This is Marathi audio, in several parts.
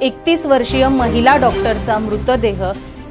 31 वर्षीय महिला डॉक्टरचा मृतदेह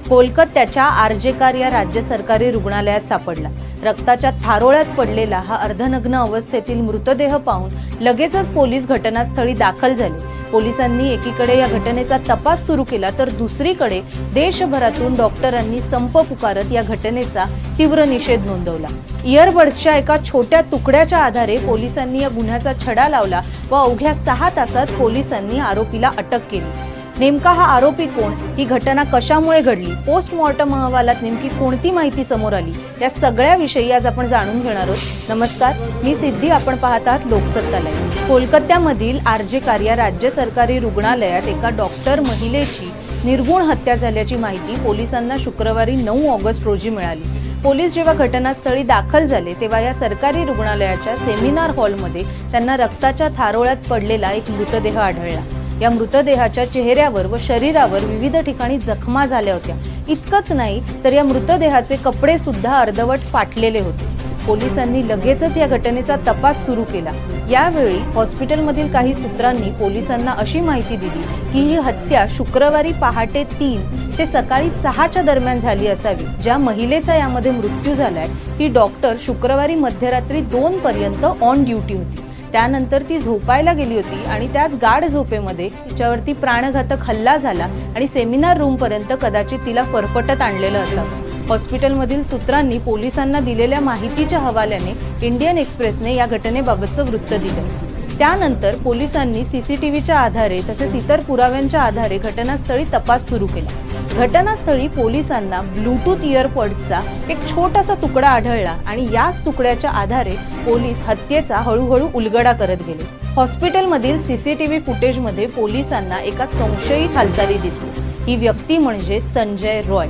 कोलकात्याच्या आरजेकर या राज्य सरकारी रुग्णालयात सापडला। रक्ताच्या थारोळ्यात पडलेला हा अर्धनग्न अवस्थेतील मृतदेह पाहून लगेचच पोलीस घटनास्थळी दाखल झाले। पोलिसांनी एकीकडे या घटनेचा तपास सुरू केला तर दुसरीकडे देशभरातून डॉक्टरांनी संप पुकारत या घटनेचा तीव्र निषेध नोंदवला। इयरबड्सच्या एका छोट्या तुकड्याच्या आधारे पोलिसांनी या गुन्ह्याचा छडा लावला व अवघ्या 6 तासात पोलिसांनी आरोपीला अटक केली। नेमका हा आरोपी कोण, ही घटना कशामुळे घडली, पोस्टमॉर्टम अहवालात नेमकी कोणती माहिती समोर आली, या सगळ्याविषयी आज आपण जाणून घेणार आहोत। नमस्कार, मी सिद्धी, आपण पाहत आहात लोकसत्ता लाईव्ह। कोलकात्यामधील आरजेकर या राज्य सरकारी रुग्णालयात एका डॉक्टर महिलेची निर्गुण हत्या झाल्याची माहिती पोलिसांना शुक्रवारी 9 ऑगस्ट रोजी मिळाली। पोलीस जेव्हा घटनास्थळी दाखल झाले तेव्हा या सरकारी रुग्णालयाच्या सेमिनार हॉलमध्ये त्यांना रक्ताच्या थारोळ्यात पडलेला एक मृतदेह आढळला। या मृतदेहाच्या चेहऱ्यावर व शरीरावर विविध ठिकाणी जखमा झाल्या होत्या। इतकंच नाही तर या मृतदेहाचे कपडे सुद्धा अर्धवट फाटलेले होते। पोलिसांनी लगेचच या घटनेचा तपास सुरू केला। यावेळी हॉस्पिटलमधील काही सूत्रांनी पोलिसांना अशी माहिती दिली की ही हत्या शुक्रवारी पहाटे 3 ते सकाळी 6च्या दरम्यान झाली असावी। ज्या महिलेचा यामध्ये मृत्यू झालाय ती डॉक्टर शुक्रवारी मध्यरात्री 2 पर्यंत ऑन ड्युटी होती। त्यानंतर ती झोपायला गेली होती आणि त्याच गाढ झोपेमध्ये तिच्यावरती प्राणघातक हल्ला झाला आणि सेमिनार रूम पर्यंत कदाचित तिला फरफटत आणलेलं असावं। हॉस्पिटलमधील सूत्रांनी पोलिसांना दिलेल्या माहितीच्या हवाल्याने इंडियन एक्सप्रेसने या घटनेबाबतचं वृत्त दिलं। त्यानंतर पोलिसांनी सीसीटीव्हीच्या आधारे तसेच इतर पुराव्यांच्या आधारे घटनास्थळी तपास सुरू केला। घटनास्थळी पोलिसांना ब्लूटूथ इयरपड्सचा एक छोटासा तुकडा आढळला आणि याच तुकड्याच्या आधारे पोलीस हत्येचा हळूहळू उलगडा करत गेले। हॉस्पिटलमधील सीसीटीव्ही फुटेजमध्ये पोलिसांना एका संशयित हालचाली दिसली। ही व्यक्ती म्हणजे संजय रॉय।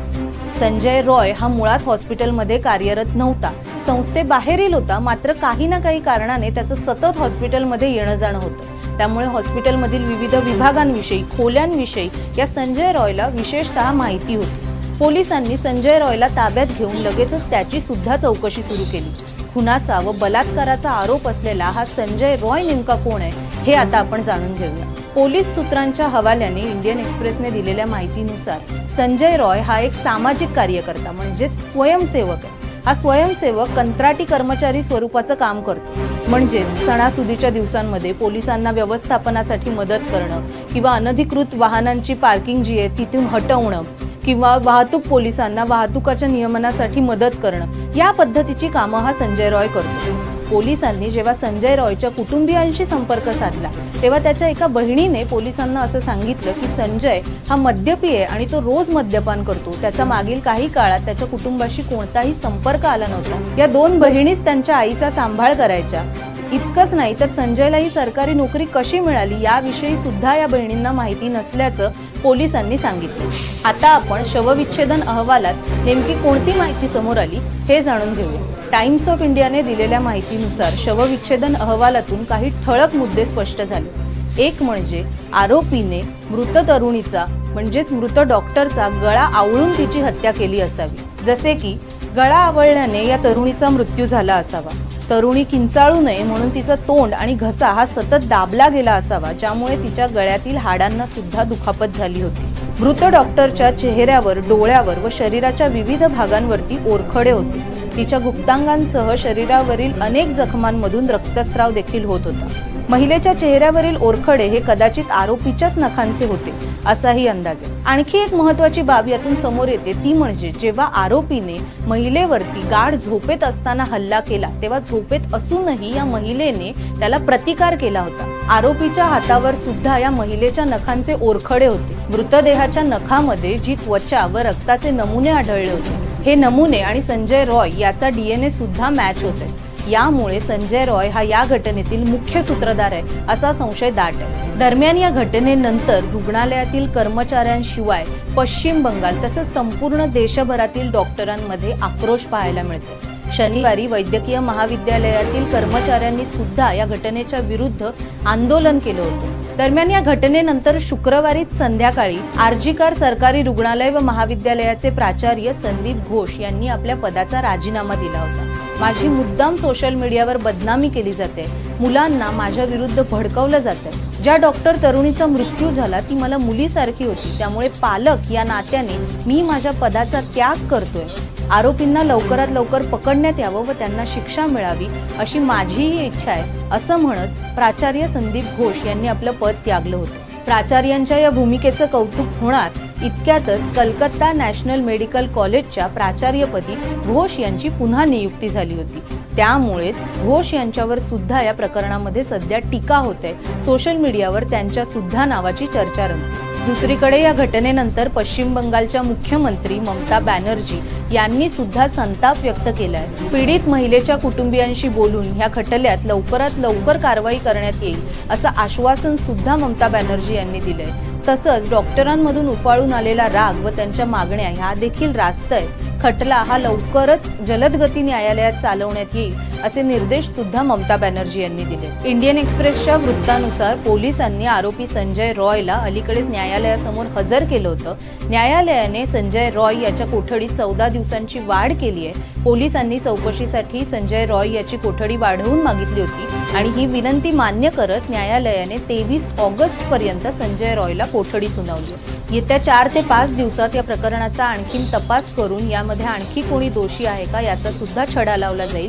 संजय रॉय हा मुळात हॉस्पिटलमध्ये कार्यरत नव्हता, संस्थेबाहेरील होता, मात्र काही ना काही कारणाने त्याचं सतत हॉस्पिटलमध्ये येणं जाणं होतं। त्यामुळे हॉस्पिटलमधील विविध विभागांविषयी, खोल्यांविषयी या संजय रॉयला विशेषतः माहिती होती। पोलिसांनी संजय रॉयला ताब्यात घेऊन लगेचच त्याची सुद्धा चौकशी सुरू केली। खुनाचा व बलात्काराचा आरोप असलेला हा संजय रॉय नेमका कोण आहे हे आता आपण जाणून घेऊया। पोलीस सूत्रांच्या हवाल्याने इंडियन एक्सप्रेसने दिलेल्या माहितीनुसार संजय रॉय हा एक सामाजिक कार्यकर्ता म्हणजेच स्वयंसेवक आहे। हा स्वयंसेवक कंत्राटी कर्मचारी स्वरूपाचं काम करतो, म्हणजेच सणासुदीच्या दिवसांमध्ये पोलिसांना व्यवस्थापनासाठी मदत करणं किंवा अनधिकृत वाहनांची पार्किंग जी आहे तिथून हटवणं किंवा वाहतूक पोलिसांना वाहतुकाच्या नियमनासाठी मदत करणं, या पद्धतीची कामं हा संजय रॉय करतो। पोलिसांनी जेव्हा संजय रॉयच्या कुटुंबियांशी संपर्क साधला तेव्हा त्याच्या एका बहिणीने पोलिसांना असं सांगितलं की संजय हा मद्यपी आहे आणि तो रोज मद्यपान करतो। त्याचा मागील काही काळात त्याच्या कुटुंबाशी कोणताही संपर्क आला नव्हता। या 2 बहिणीच त्यांच्या आईचा सांभाळ करायच्या। इतकंच नाही तर संजयला ही सरकारी नोकरी कशी मिळाली याविषयी सुद्धा या बहिणींना माहिती नसल्याचं पोलिसांनी सांगितलं। आता आपण शवविच्छेदन अहवालात नेमकी कोणती माहिती समोर आली हे जाणून घेऊया। टाइम्स ऑफ इंडियाने दिलेल्या माहितीनुसार शवविच्छेदन अहवालातून काही ठळक मुद्दे स्पष्ट झाले। एक म्हणजे आरोपीने मृत तरुणीचा म्हणजेच मृत डॉक्टरचा गळा आवळून तिची हत्या केली असावी। जसे की गळा आवळल्याने या तरुणीचा मृत्यू झाला असावा। तरुणी किंचाळू नये म्हणून तिचं तोंड आणि घसा हा सतत दाबला गेला असावा, ज्यामुळे तिच्या गळ्यातील हाडांना सुद्धा दुखापत झाली होती। मृत डॉक्टरच्या चेहऱ्यावर, डोळ्यावर व शरीराच्या विविध भागांवरती ओरखडे होते। तिच्या गुप्तांगांसह शरीरावरील अनेक जखमांमधून रक्तस्राव देखील होत होता। महिलेच्या चेहऱ्यावरील ओरखडे हे कदाचित आरोपीच्याच नखांचे होते असाही अंदाज आहे। आणखी एक महत्त्वाची बाब यातून समोर येते ती म्हणजे जेव्हा आरोपीने महिलेवरती गाढ झोपेत असताना हल्ला केला तेव्हा झोपेत असूनही या महिलेने त्याला प्रतिकार केला होता। आरोपीच्या हातावर सुद्धा या महिलेच्या नखांचे ओरखडे होते। मृतदेहाच्या नखामध्ये जी त्वचा व रक्ताचे नमुने आढळले होते हे नमुने आणि संजय रॉय याचा DNA सुद्धा मॅच होते। यामुळे संजय रॉय हा या घटनेतील मुख्य सूत्रधार आहे असा संशय दाट आहे। दरम्यान या घटनेनंतर रुग्णालयातील कर्मचाऱ्यांशिवाय पश्चिम बंगाल तसंच संपूर्ण देशभरातील डॉक्टरांमध्ये आक्रोश पाहायला मिळतो। शनिवारी वैद्यकीय महाविद्यालयातील कर्मचाऱ्यांनी सुद्धा या घटनेच्या विरुद्ध आंदोलन केलं होतं। दरम्यान या घटनेनंतर शुक्रवारी संध्याकाळी आरजीकर सरकारी रुग्णालय व महाविद्यालयाचे प्राचार्य संदीप घोष यांनी आपल्या पदाचा राजीनामा दिला होता। माझी मुद्दाम सोशल मीडियावर बदनामी केली जाते, मुलांना माझ्या विरुद्ध भडकवलं जातं, ज्या डॉक्टर तरुणीचा मृत्यू झाला ती मला मुलीसारखी होती, त्यामुळे पालक या नात्याने मी माझ्या पदाचा त्याग करतोय। आरोपींना लवकरात लवकर पकडण्यात यावं व त्यांना शिक्षा मिळावी अशी माझीही इच्छा आहे, असं म्हणत प्राचार्य संदीप घोष यांनी आपलं पद त्यागलं होतं। प्राचार्यांच्या या भूमिकेचं कौतुक होणार इतक्यातच कलकत्ता नॅशनल मेडिकल कॉलेजच्या प्राचार्यपदी घोष यांची पुन्हा नियुक्ती झाली होती। त्यामुळेच घोष यांच्यावर सुद्धा या प्रकरणामध्ये सध्या टीका होते। सोशल मीडियावर त्यांच्या सुद्धा नावाची चर्चा रंगते। दुसरीकडे या घटनेनंतर पश्चिम बंगालच्या मुख्यमंत्री ममता बॅनर्जी यांनी सुद्धा संताप व्यक्त केलाय। पीडित महिलेच्या कुटुंबियांशी बोलून ह्या खटल्यात लवकरात लवकर कारवाई करण्यात येईल असं आश्वासन सुद्धा ममता बॅनर्जी यांनी दिलंय। तसंच डॉक्टरांमधून उफाळून आलेला राग व त्यांच्या मागण्या ह्या देखील रास्तय। खटला हा लवकरच जलद गती न्यायालयात चालवण्यात येईल असे निर्देश सुद्धा ममता बॅनर्जी यांनी दिले। इंडियन एक्सप्रेसच्या वृत्तानुसार पोलिसांनी आरोपी संजय रॉयला अलीकडेच न्यायालयासमोर हजर केलं होतं। न्यायालयाने संजय रॉय याच्या कोठडीत 14 दिवसांची वाढ केली आहे। पोलिसांनी चौकशीसाठी संजय रॉय याची कोठडी वाढवून मागितली होती आणि ही विनंती मान्य करत न्यायालयाने 23 ऑगस्ट पर्यंत संजय रॉयला कोठडी सुनावली। येत्या 4 ते 5 दिवसात या प्रकरणाचा आणखी तपास करून यामध्ये आणखी कोणी दोषी आहे का याचा सुद्धा छडा लावला जाईल।